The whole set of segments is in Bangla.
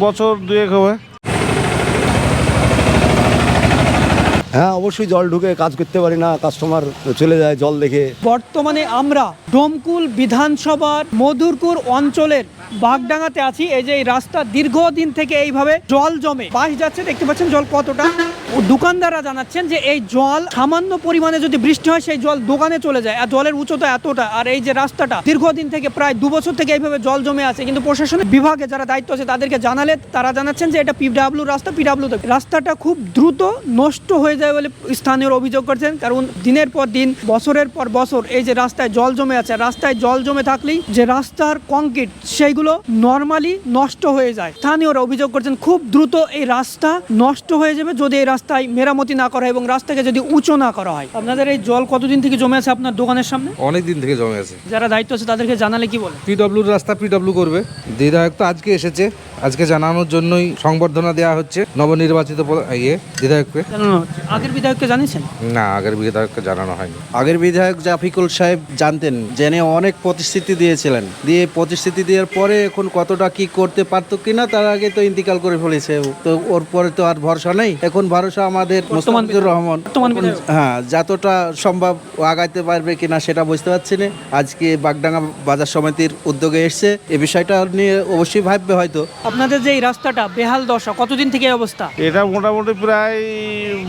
বছর দুয়েক হবে। হ্যাঁ, অবশ্যই জল ঢুকে কাজ করতে পারি না, কাস্টমার চলে যায় জল দেখে। বর্তমানে আমরা ডোমকুল বিধানসভার মধুরপুর অঞ্চলের বাগডাঙ্গাতে আছি। এই যে এই রাস্তা দীর্ঘদিন থেকে এইভাবে জল জমে বাস যাচ্ছে, দেখতে পাচ্ছেন জল কতটা। দোকানদাররা জানাচ্ছেন যে এই জল সামান্য পরিমাণে যদি বৃষ্টি হয় সেই জল দোকানে চলে যায়, আর জলের উচ্চতা এতটা। আর এই যে রাস্তাটা দীর্ঘদিন থেকে প্রায় 2 বছর থেকে এইভাবে জল জমে আছে, কিন্তু প্রশাসনিক বিভাগে যারা দায়িত্ব আছে তাদেরকে জানালে তারা জানাচ্ছেন যে এটা পিডব্লিউ রাস্তা, রাস্তাটা খুব দ্রুত নষ্ট হয়ে যায় বলে স্থানীয় অভিযোগ করছেন। কারণ দিনের পর দিন, বছরের পর বছর এই যে রাস্তায় জল জমে আছে, রাস্তায় জল জমে থাকলেই যে রাস্তার কংক্রিট সেইগুলো নর্মালি নষ্ট হয়ে যায়। স্থানীয়রা অভিযোগ করছেন খুব দ্রুত এই রাস্তা নষ্ট হয়ে যাবে যদি এই রাস্তায় মেরামতি না করা হয় এবং রাস্তাকে যদি উঁচু না করা হয়। আপনাদের এই জল কতদিন থেকে জমে আছে আপনার দোকানের সামনে? অনেক দিন থেকে জমে আছে। যারা দায়িত্ব আছে তাদেরকে জানালে কি বলে? পিডব্লিউর রাস্তা পিডব্লিউ করবে। বিধায়ক তো আজকে এসেছে, আজকে জানানোর জন্যই সংবর্ধনা দেওয়া হচ্ছে নবনির্বাচিত বিধায়ককে। জানানো হচ্ছে। আগের বিধায়ককে জানিয়েছেন? না, আগের বিধায়ককে জানানো হয়নি। আগের বিধায়ক জাফিকুল সাহেব জানতেন, জেনে অনেক প্রতিশ্রুতি দিয়েছিলেন, দিয়ে প্রতিশ্রুতি দেওয়ার পরে এখন কতটা কি করতে পারতো কিনা তার আগে তো ইন্তিকাল করে ফেলেছে। তো ওর পরে তো আর ভরসা নেই। এখন ভরসা আমাদের মোস্তাফিজুর রহমান। হ্যাঁ, যতটা সম্ভব আগাইতে পারবে কিনা সেটা বুঝতে পারছি না। আজকে বাগডাঙ্গা বাজার সমিতির উদ্যোগে এসছে, এই বিষয়টা নিয়ে অবশ্যই ভাববে হয়তো। আপনাদের যে এই রাস্তাটা বেহাল দশা, কতদিন থেকে এই অবস্থা? এটা মোটামুটি প্রায়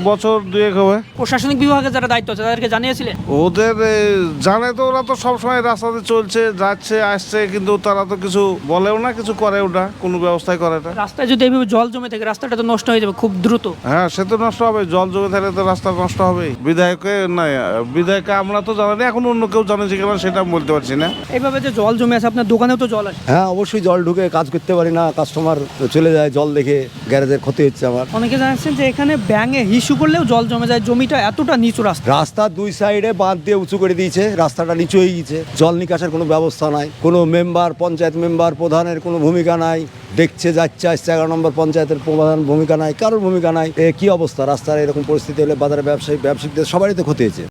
বছর দুয়েক হবে। প্রশাসনিক বিভাগে যারা দায়িত্ব আছে তাদেরকে জানিয়েছিলেন? ওদের জানে তো, ওরা তো সবসময় রাস্তাতে চলছে যাচ্ছে আসছে, কিন্তু তারা তো কিছু বলেও না, কিছু করেও না, কোনো ব্যবস্থাই করে না। রাস্তায় যদি এইভাবে জল জমে থাকে রাস্তাটা তো নষ্ট হয়ে যাবে খুব দ্রুত। হ্যাঁ, সে তো নষ্ট হবে, জল জমে থাকলে তো রাস্তা নষ্ট হবেই। বিধায়ককে আমরা তো জানি, এখন অন্য কেউ জানেছে কিনা সেটা আমি বলতে পারছি না। এইভাবে যে জল জমে আছে আপনার দোকানেও তো জল আসে? হ্যাঁ, অবশ্যই জল ঢুকে কাজ করতে পারি না, কাস্টমার চলে যায় জল দেখে, গ্যারেজের ক্ষতি হচ্ছে আমার। অনেকে জানাচ্ছেন যে এখানে ব্যাঙে হিসু করলেও জল জমে যায়, জমিটা এতটা নিচু রাস্তা। রাস্তার 2 সাইডে বাঁধ দিয়ে উঁচু করে দিয়েছে, রাস্তাটা নিচু হয়ে গেছে, জল নিকাশের কোনো ব্যবস্থা নাই, কোনো মেম্বার, পঞ্চায়েত মেম্বার, প্রধানের কোনো ভূমিকা নাই, দেখছে যাচ্ছে আসছে, 11 নম্বর পঞ্চায়েতের প্রধান ভূমিকা নাই, কারোর ভূমিকা নাই। কি অবস্থা রাস্তার? এরকম পরিস্থিতি হলে বাজারে ব্যবসায়িকদের সবারই তো ক্ষতি হয়েছে।